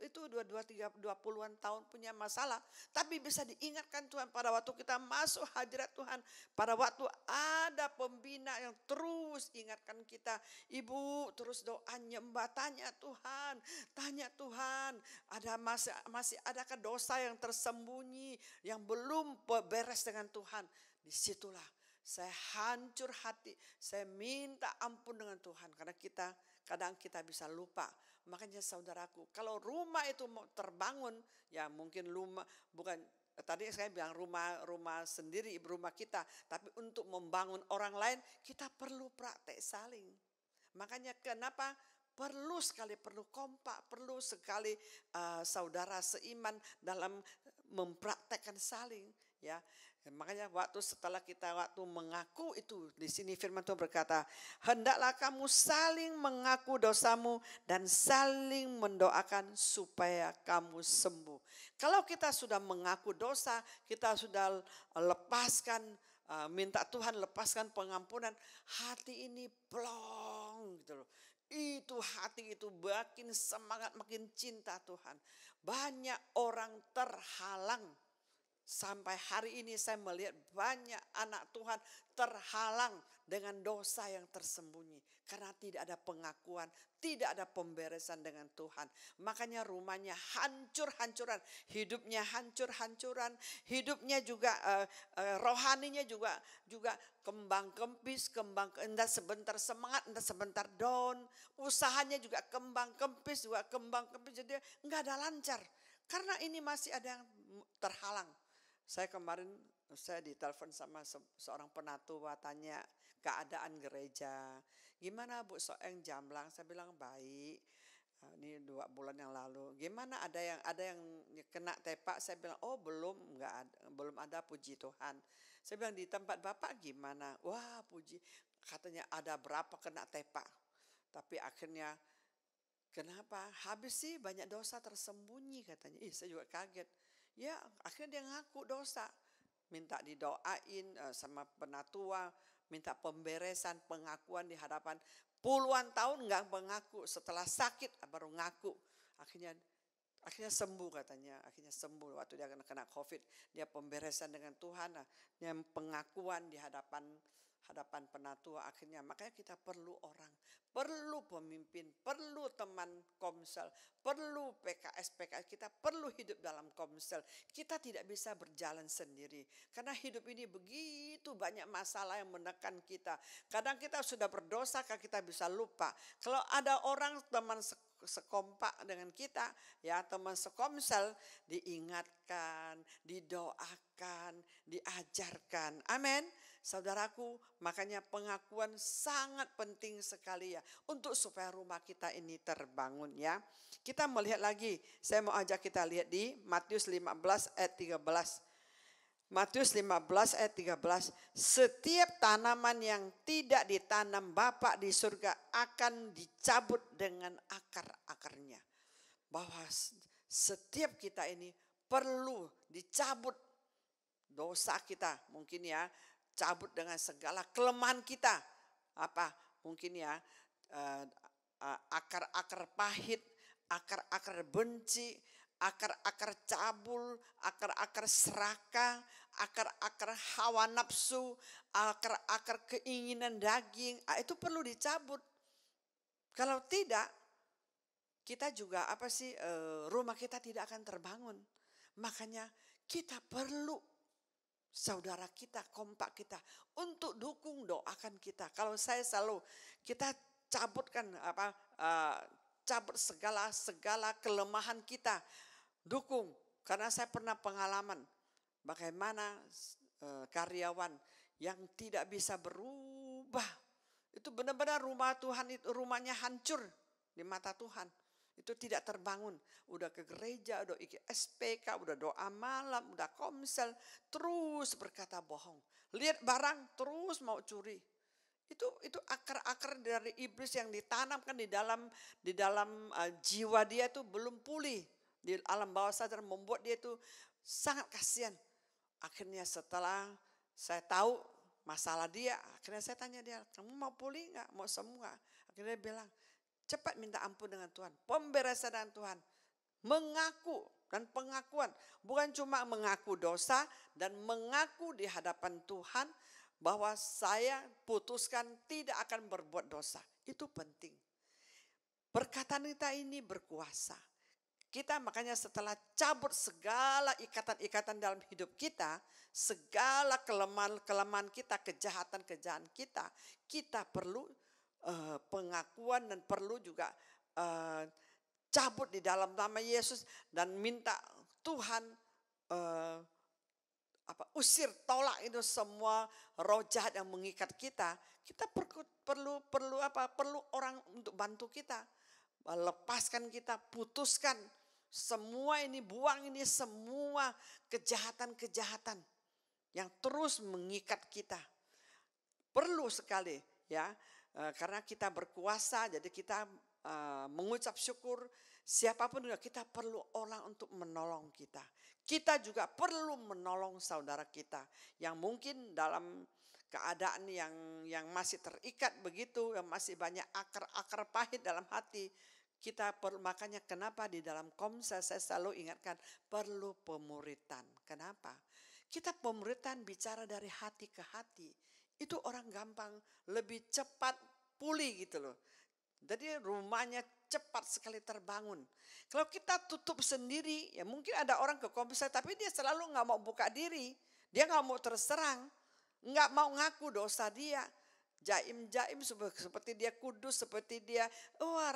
itu 20-an tahun punya masalah. Tapi bisa diingatkan Tuhan pada waktu kita masuk hadirat Tuhan. Pada waktu ada pembina yang terus ingatkan kita. Ibu terus doa nyembah, tanya Tuhan. Masih adakah dosa yang tersembunyi yang belum beres dengan Tuhan. Disitulah saya hancur hati, saya minta ampun dengan Tuhan. Karena kadang kita bisa lupa. Makanya saudaraku, kalau rumah itu mau terbangun, ya mungkin rumah, bukan tadi saya bilang rumah sendiri, rumah kita. Tapi untuk membangun orang lain, kita perlu praktek saling. Makanya kenapa perlu kompak, perlu sekali saudara seiman dalam mempraktekkan saling. Ya, makanya setelah kita mengaku itu, di sini firman Tuhan berkata, hendaklah kamu saling mengaku dosamu dan saling mendoakan supaya kamu sembuh. Kalau kita sudah mengaku dosa, kita sudah lepaskan, minta Tuhan lepaskan pengampunan, hati ini plong gitu loh. Itu hati itu makin semangat, makin cinta Tuhan. Banyak orang terhalang. Sampai hari ini saya melihat banyak anak Tuhan terhalang dengan dosa yang tersembunyi. Karena tidak ada pengakuan, tidak ada pemberesan dengan Tuhan. Makanya rumahnya hancur-hancuran, hidupnya hancur-hancuran, hidupnya juga rohaninya juga kembang kempis, entah sebentar semangat, entah sebentar down. Usahanya juga kembang kempis, jadi enggak ada lancar. Karena ini masih ada yang terhalang. Saya kemarin ditelepon sama seorang penatua, tanya keadaan gereja. Gimana Bu Soeng Jamblang? Saya bilang baik. Ini 2 bulan yang lalu. Gimana ada yang kena tepak? Saya bilang belum ada, puji Tuhan. Saya bilang di tempat Bapak gimana? Wah puji, katanya ada berapa kena tepak. Tapi akhirnya kenapa? Habis sih banyak dosa tersembunyi katanya. Saya juga kaget. Ya akhirnya dia ngaku dosa. Minta didoain sama penatua. Minta pemberesan, pengakuan di hadapan. Puluhan tahun nggak mengaku, setelah sakit baru ngaku. Akhirnya sembuh katanya, akhirnya sembuh waktu dia kena COVID. Dia pemberesan dengan Tuhan, dia pengakuan di hadapan penatua. Akhirnya makanya kita perlu orang, perlu pemimpin, perlu teman komsel, perlu PKS, kita perlu hidup dalam komsel. Kita tidak bisa berjalan sendiri. Karena hidup ini begitu banyak masalah yang menekan kita. Kadang kita sudah berdosa, kita bisa lupa. Kalau ada orang teman sekompak dengan kita, ya teman sekomsel, diingatkan, didoakan, diajarkan. Amin. Saudaraku, makanya pengakuan sangat penting sekali ya untuk supaya rumah kita ini terbangun ya. Kita melihat lagi, saya mau ajak kita lihat di Matius 15 ayat 13. Matius 15 ayat 13. Setiap tanaman yang tidak ditanam Bapa di surga akan dicabut dengan akar-akarnya. Bahwa setiap kita ini perlu dicabut dosa kita, mungkin ya, cabut dengan segala kelemahan kita. Apa? Mungkin ya, akar-akar pahit, akar-akar benci, akar-akar cabul, akar-akar serakah, akar-akar hawa nafsu, akar-akar keinginan daging, itu perlu dicabut. Kalau tidak, kita juga rumah kita tidak akan terbangun. Makanya kita perlu saudara kita, kompak kita untuk dukung, doakan kita. Kalau saya selalu kita cabutkan cabut segala kelemahan kita, dukung. Karena saya pernah pengalaman bagaimana karyawan yang tidak bisa berubah. Itu benar-benar rumahnya hancur di mata Tuhan. Itu tidak terbangun. Udah ke gereja, udah SPK, udah doa malam, udah komsel, terus berkata bohong. Lihat barang, terus mau curi. Itu akar-akar dari iblis yang ditanamkan di dalam jiwa dia itu belum pulih. Di alam bawah sadar membuat dia itu sangat kasihan. Akhirnya setelah saya tahu masalah dia, akhirnya saya tanya dia, kamu mau pulih nggak? Mau semua? Akhirnya dia bilang, cepat minta ampun dengan Tuhan, pemberesan dengan Tuhan, mengaku dan pengakuan. Bukan cuma mengaku dosa dan mengaku di hadapan Tuhan bahwa saya putuskan tidak akan berbuat dosa. Itu penting. Perkataan kita ini berkuasa. Kita makanya setelah cabut segala ikatan-ikatan dalam hidup kita, segala kelemahan kita, kejahatan-kejahatan kita perlu pengakuan dan perlu juga cabut di dalam nama Yesus dan minta Tuhan usir, tolak itu semua roh jahat yang mengikat kita. Kita perlu orang untuk bantu kita, lepaskan kita, putuskan semua ini, buang ini semua kejahatan-kejahatan yang terus mengikat kita. Perlu sekali ya. Karena kita berkuasa, jadi kita mengucap syukur. Siapapun juga kita perlu orang untuk menolong kita. Kita juga perlu menolong saudara kita yang mungkin dalam keadaan yang masih terikat begitu, yang masih banyak akar-akar pahit dalam hati. Kita perlu, makanya kenapa di dalam komsel saya selalu ingatkan perlu pemuritan. Kenapa? Kita pemuritan bicara dari hati ke hati. Itu orang gampang, lebih cepat pulih gitu loh. Jadi rumahnya cepat sekali terbangun. Kalau kita tutup sendiri, ya mungkin ada orang ke komsel tapi dia selalu gak mau buka diri. Dia gak mau terserang, gak mau ngaku dosa dia. jaim-jaim seperti dia kudus, seperti dia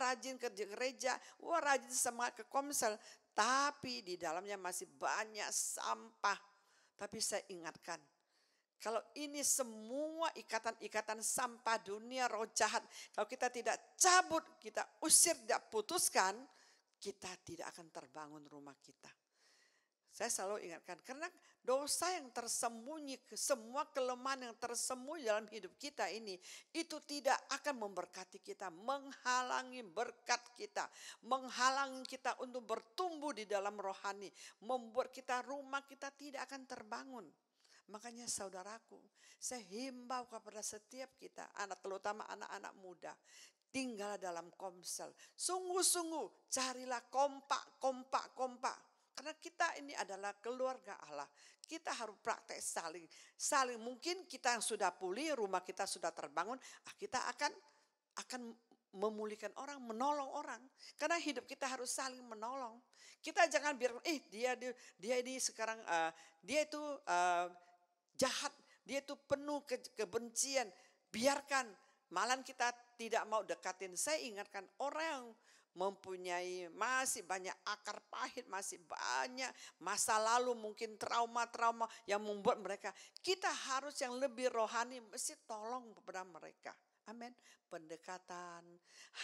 rajin ke gereja, rajin semangat ke komsel. Tapi di dalamnya masih banyak sampah. Tapi saya ingatkan, kalau ini semua ikatan-ikatan sampah dunia roh jahat, kalau kita tidak cabut, kita usir, tidak putuskan, kita tidak akan terbangun rumah kita. Saya selalu ingatkan, karena dosa yang tersembunyi, semua kelemahan yang tersembunyi dalam hidup kita ini, itu tidak akan memberkati kita, menghalangi berkat kita, menghalangi kita untuk bertumbuh di dalam rohani, membuat rumah kita tidak akan terbangun. Makanya saudaraku, saya himbau kepada setiap kita, terutama anak-anak muda, tinggal dalam komsel. Sungguh-sungguh carilah kompak. Karena kita ini adalah keluarga Allah. Kita harus praktek saling. Mungkin kita yang sudah pulih, rumah kita sudah terbangun, kita akan memulihkan orang, menolong orang. Karena hidup kita harus saling menolong. Kita jangan biar dia ini sekarang dia itu jahat, dia itu penuh kebencian. Biarkan, malah kita tidak mau dekatin. Saya ingatkan orang yang mempunyai masih banyak akar pahit, masih banyak masa lalu, mungkin trauma-trauma yang membuat mereka, kita harus yang lebih rohani, mesti tolong kepada mereka. Amin. Pendekatan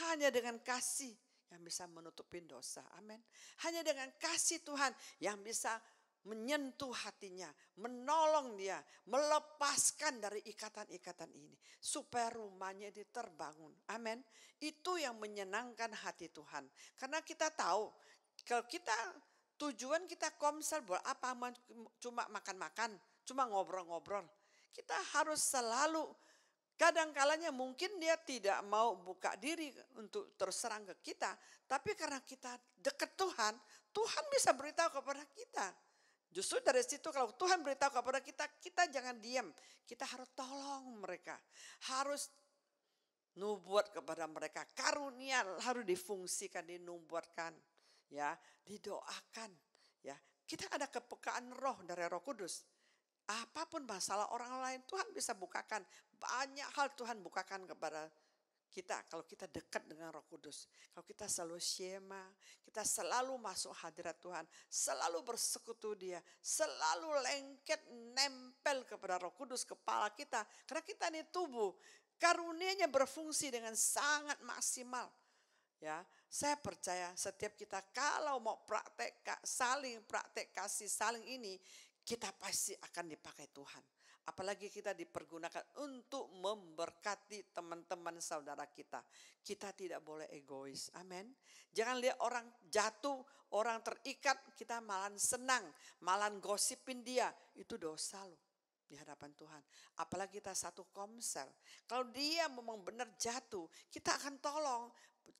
hanya dengan kasih yang bisa menutupin dosa. Amin. Hanya dengan kasih Tuhan yang bisa menyentuh hatinya, menolong dia, melepaskan dari ikatan-ikatan ini. Supaya rumahnya ini terbangun. Amin. Itu yang menyenangkan hati Tuhan. Karena kita tahu, kalau tujuan kita komsel buat apa? Cuma makan-makan, cuma ngobrol-ngobrol. Kita harus selalu, kadang-kalanya mungkin dia tidak mau buka diri untuk terus serang ke kita. Tapi karena kita dekat Tuhan, Tuhan bisa beritahu kepada kita. Justru dari situ kalau Tuhan beritahu kepada kita, kita jangan diam. Kita harus tolong mereka. Harus nubuat kepada mereka. Karunia harus difungsikan, dinubuatkan. Ya, didoakan. Ya, kita ada kepekaan roh dari Roh Kudus. Apapun masalah orang lain, Tuhan bisa bukakan. Banyak hal Tuhan bukakan kepada kita kalau kita dekat dengan Roh Kudus. Kalau kita selalu syema, kita selalu masuk hadirat Tuhan, selalu bersekutu dia, selalu lengket nempel kepada Roh Kudus kepala kita. Karena kita ini tubuh, karunia-Nya berfungsi dengan sangat maksimal. Ya, saya percaya setiap kita kalau mau praktek kasih saling ini, kita pasti akan dipakai Tuhan. Apalagi kita dipergunakan untuk memberkati teman-teman saudara kita. Kita tidak boleh egois. Amin. Jangan lihat orang jatuh, orang terikat, kita malah senang, malah gosipin dia. Itu dosa loh di hadapan Tuhan. Apalagi kita satu komsel. Kalau dia memang benar jatuh, kita akan tolong.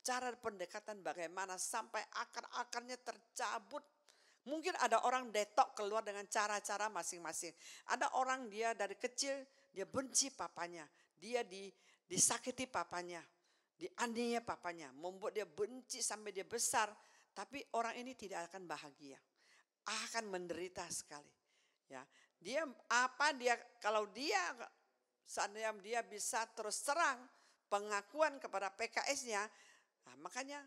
Cara pendekatan bagaimana sampai akar-akarnya tercabut. Mungkin ada orang detok keluar dengan cara-cara masing-masing. Ada orang dia dari kecil, dia benci papanya. Dia disakiti papanya. Dianiaya papanya. Membuat dia benci sampai dia besar. Tapi orang ini tidak akan bahagia. Akan menderita sekali. Ya, kalau seandainya dia bisa terus terang pengakuan kepada PKS-nya. Nah, makanya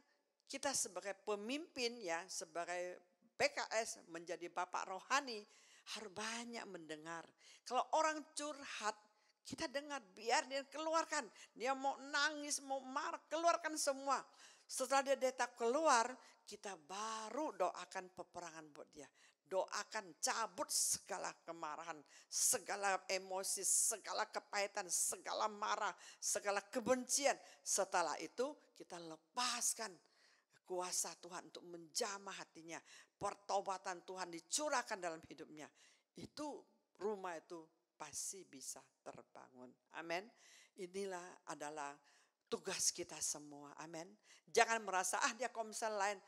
kita sebagai pemimpin ya, sebagai PKS menjadi bapak rohani harus banyak mendengar. Kalau orang curhat, kita dengar, biar dia keluarkan. Dia mau nangis, mau marah, keluarkan semua. Setelah dia detak keluar, kita baru doakan peperangan buat dia. Doakan cabut segala kemarahan, segala emosi, segala kepahitan, segala marah, segala kebencian. Setelah itu kita lepaskan kuasa Tuhan untuk menjamah hatinya. Pertobatan Tuhan dicurahkan dalam hidupnya. Itu rumah itu pasti bisa terbangun. Amin. Inilah adalah tugas kita semua. Amin. Jangan merasa dia komsel lain.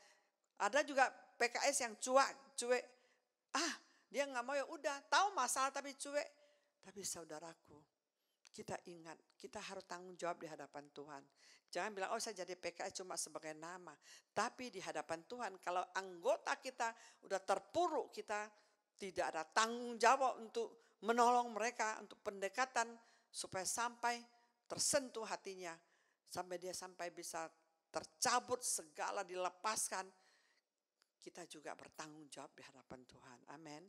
Ada juga PKS yang cuek. Dia nggak mau, ya udah tahu masalah tapi cuek. Tapi saudaraku, kita ingat, kita harus tanggung jawab di hadapan Tuhan. Jangan bilang, saya jadi PKS cuma sebagai nama. Tapi di hadapan Tuhan, kalau anggota kita udah terpuruk, kita tidak ada tanggung jawab untuk menolong mereka, untuk pendekatan supaya sampai tersentuh hatinya, sampai bisa tercabut segala dilepaskan, kita juga bertanggung jawab di hadapan Tuhan. Amin.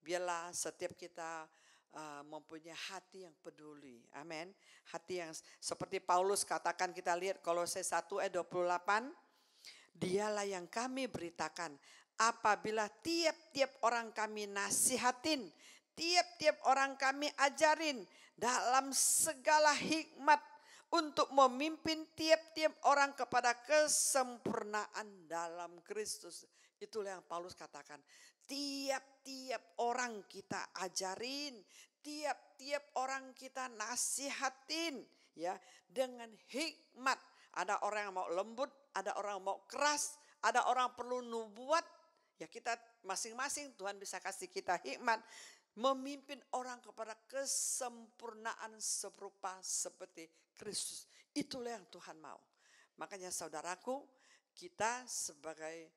Biarlah setiap kita mempunyai hati yang peduli. Amin. Hati yang seperti Paulus katakan, kita lihat Kolose 1 ayat 28. Dialah yang kami beritakan apabila tiap-tiap orang kami nasihatin, tiap-tiap orang kami ajarin dalam segala hikmat untuk memimpin tiap-tiap orang kepada kesempurnaan dalam Kristus. Itulah yang Paulus katakan. Tiap-tiap orang kita ajarin, tiap-tiap orang kita nasihatin, ya, dengan hikmat. Ada orang yang mau lembut, ada orang yang mau keras, ada orang perlu nubuat. Ya, kita masing-masing Tuhan bisa kasih kita hikmat memimpin orang kepada kesempurnaan serupa seperti Kristus. Itulah yang Tuhan mau. Makanya saudaraku, kita sebagai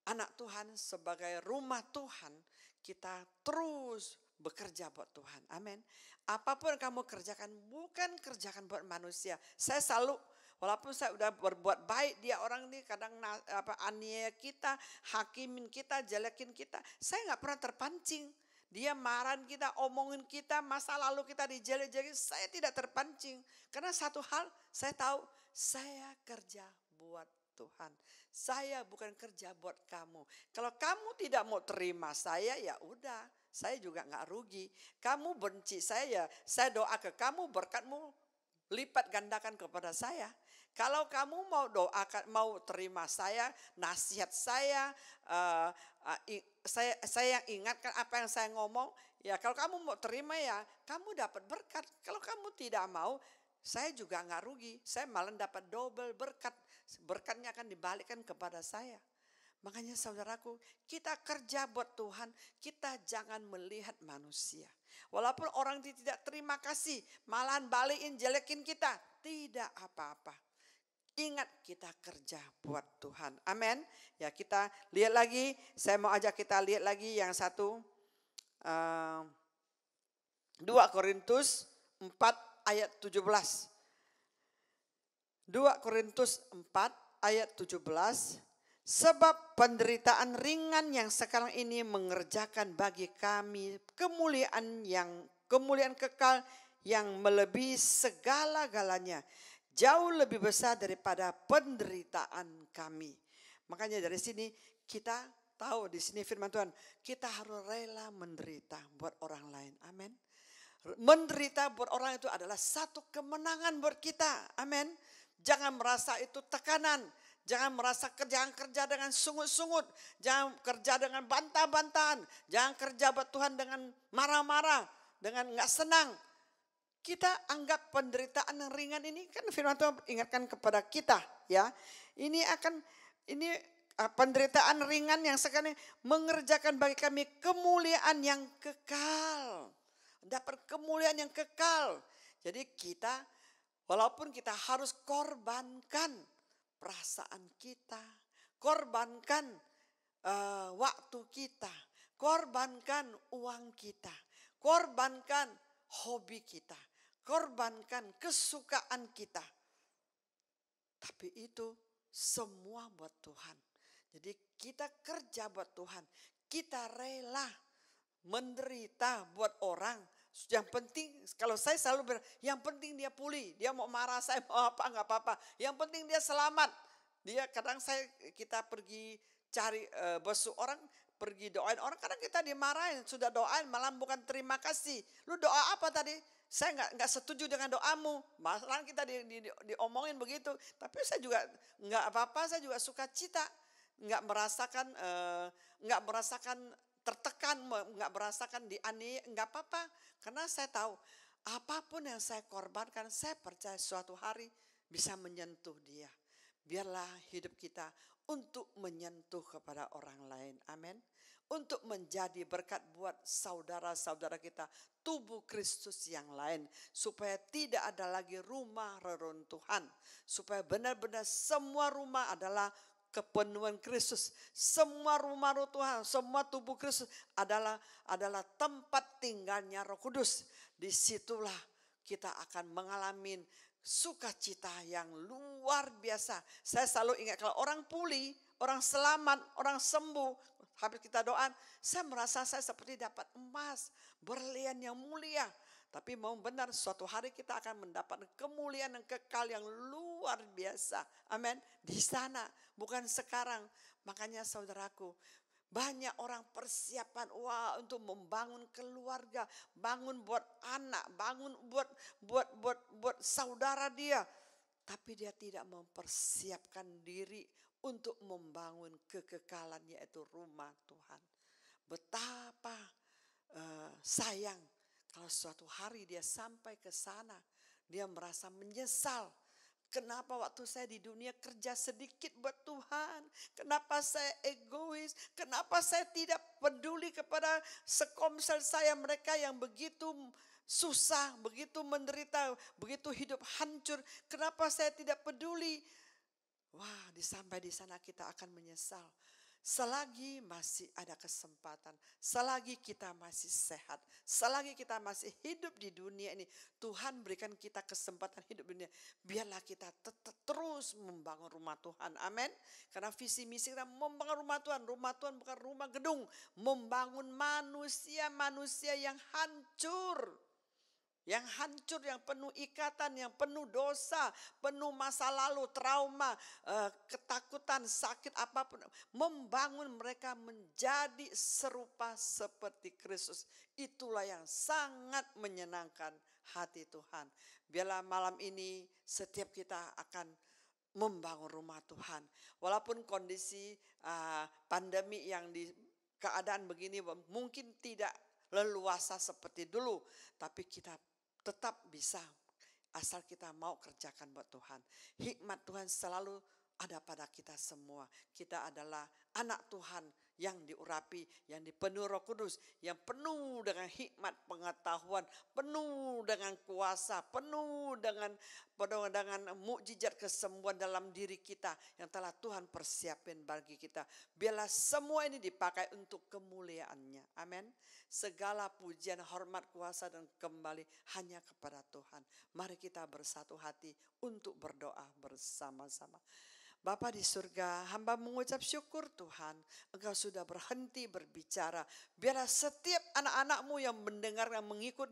anak Tuhan, sebagai rumah Tuhan, kita terus bekerja buat Tuhan. Amin. Apapun yang kamu kerjakan, bukan kerjakan buat manusia. Saya selalu, walaupun saya udah berbuat baik, dia orang ini kadang aniaya kita, hakimin kita, jelekin kita. Saya gak pernah terpancing. Dia marahin kita, omongin kita, masa lalu kita dijelek-jelek. Saya tidak terpancing. Karena satu hal, saya tahu, saya kerja buat Tuhan. Saya bukan kerja buat kamu. Kalau kamu tidak mau terima saya, ya udah, saya juga nggak rugi. Kamu benci saya, ya saya doa ke kamu, berkatmu lipat gandakan kepada saya. Kalau kamu mau doakan, mau terima saya, nasihat saya yang ingatkan apa yang saya ngomong, ya kalau kamu mau terima ya kamu dapat berkat. Kalau kamu tidak mau, saya juga nggak rugi. Saya malah dapat double berkat. Berkatnya akan dibalikkan kepada saya. Makanya saudaraku, kita kerja buat Tuhan, kita jangan melihat manusia. Walaupun orang tidak terima kasih, malahan balikin, jelekin kita, tidak apa-apa. Ingat kita kerja buat Tuhan. Amin. Ya, kita lihat lagi, saya mau ajak kita lihat lagi yang satu. 2 Korintus 4 ayat 17. 2 Korintus 4 ayat 17. Sebab penderitaan ringan yang sekarang ini mengerjakan bagi kami kemuliaan kekal yang melebihi segala-galanya, jauh lebih besar daripada penderitaan kami. Makanya dari sini kita tahu, di sini firman Tuhan, kita harus rela menderita buat orang lain. Amin. Menderita buat orang itu adalah satu kemenangan buat kita. Amin. Jangan merasa itu tekanan. Jangan merasa jangan kerja dengan sungut-sungut. Jangan kerja dengan bantah-bantahan. Jangan kerja buat Tuhan dengan marah-marah. Dengan gak senang. Kita anggap penderitaan yang ringan ini, kan firman Tuhan ingatkan kepada kita, ya. Ini penderitaan ringan yang sekarang mengerjakan bagi kami kemuliaan yang kekal. Dapat kemuliaan yang kekal. Jadi kita, walaupun kita harus korbankan perasaan kita, korbankan waktu kita, korbankan uang kita, korbankan hobi kita, korbankan kesukaan kita. Tapi itu semua buat Tuhan. Jadi kita kerja buat Tuhan, kita rela menderita buat orang. Yang penting, kalau saya selalu bilang, yang penting dia pulih. Dia mau marah, saya mau apa, enggak apa-apa. Yang penting dia selamat. Kadang kita pergi cari besuk orang, pergi doain orang, kadang kita dimarahin. Sudah doain malah bukan terima kasih. Lu doa apa tadi? Saya enggak setuju dengan doamu. Malah kita diomongin begitu. Tapi saya juga enggak apa-apa, saya juga suka cita. Enggak merasakan tertekan, enggak merasakan dianiaya, enggak apa-apa. Karena saya tahu apapun yang saya korbankan, saya percaya suatu hari bisa menyentuh dia. Biarlah hidup kita untuk menyentuh kepada orang lain. Amin. Untuk menjadi berkat buat saudara-saudara kita, tubuh Kristus yang lain. Supaya tidak ada lagi rumah reruntuhan. Supaya benar-benar semua rumah adalah kepenuhan Kristus. Semua rumah Tuhan, semua tubuh Kristus adalah tempat tinggalnya Roh Kudus. Disitulah kita akan mengalami sukacita yang luar biasa. Saya selalu ingat kalau orang pulih, orang selamat, orang sembuh, habis kita doa, saya merasa saya seperti dapat emas, berlian yang mulia. Tapi mau benar suatu hari kita akan mendapat kemuliaan yang kekal yang luar biasa. Amin. Di sana, bukan sekarang. Makanya saudaraku, banyak orang persiapan untuk membangun keluarga, bangun buat anak, bangun buat saudara dia. Tapi dia tidak mempersiapkan diri untuk membangun kekekalan, yaitu rumah Tuhan. Betapa sayang kalau suatu hari dia sampai ke sana, dia merasa menyesal. Kenapa waktu saya di dunia kerja sedikit buat Tuhan? Kenapa saya egois? Kenapa saya tidak peduli kepada sekomsel saya, mereka yang begitu susah, begitu menderita, begitu hidup hancur. Kenapa saya tidak peduli? Wah, sampai di sana kita akan menyesal. Selagi masih ada kesempatan, selagi kita masih sehat, selagi kita masih hidup di dunia ini, Tuhan berikan kita kesempatan hidup di dunia. Biarlah kita tetap terus membangun rumah Tuhan. Amin. Karena visi misi kita membangun rumah Tuhan. Rumah Tuhan bukan rumah gedung. Membangun manusia-manusia yang hancur. Yang hancur, yang penuh ikatan, yang penuh dosa, penuh masa lalu, trauma, ketakutan, sakit, apapun. Membangun mereka menjadi serupa seperti Kristus. Itulah yang sangat menyenangkan hati Tuhan. Biarlah malam ini setiap kita akan membangun rumah Tuhan. Walaupun kondisi pandemi yang di keadaan begini mungkin tidak leluasa seperti dulu. Tapi kita tetap bisa asal kita mau kerjakan buat Tuhan. Hikmat Tuhan selalu ada pada kita semua. Kita adalah anak Tuhan yang diurapi, yang dipenuhi Roh Kudus, yang penuh dengan hikmat pengetahuan, penuh dengan kuasa, penuh dengan mukjizat kesembuhan dalam diri kita yang telah Tuhan persiapkan bagi kita. Biarlah semua ini dipakai untuk kemuliaan-Nya. Amin. Segala pujian, hormat, kuasa dan kembali hanya kepada Tuhan. Mari kita bersatu hati untuk berdoa bersama-sama. Bapa di surga, hamba mengucap syukur Tuhan, Engkau sudah berhenti berbicara. Biarlah setiap anak-anak-Mu yang mendengar dan mengikut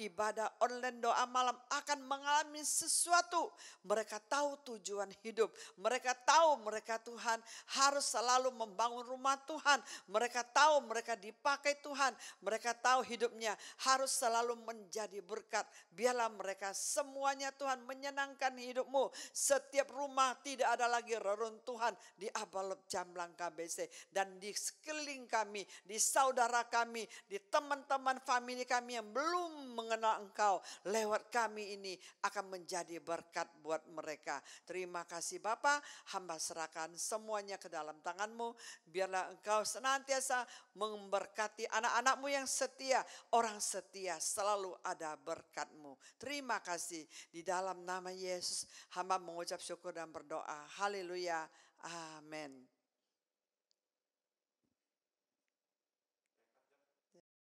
ibadah online doa malam akan mengalami sesuatu. Mereka tahu tujuan hidup. Mereka tahu mereka Tuhan harus selalu membangun rumah Tuhan. Mereka tahu mereka dipakai Tuhan. Mereka tahu hidupnya harus selalu menjadi berkat. Biarlah mereka semuanya Tuhan menyenangkan hidup-Mu. Setiap rumah tidak ada lagi reruntuhan di Abalop Jamblang KBC dan di sekeliling kami, di saudara kami, di teman-teman famili kami yang belum mengenal Engkau. Lewat kami ini akan menjadi berkat buat mereka. Terima kasih Bapa, hamba serahkan semuanya ke dalam tangan-Mu. Biarlah Engkau senantiasa memberkati anak-anak-Mu yang setia. Orang setia selalu ada berkat-Mu. Terima kasih. Di dalam nama Yesus hamba mengucap syukur dan berdoa. Haleluya. Amin.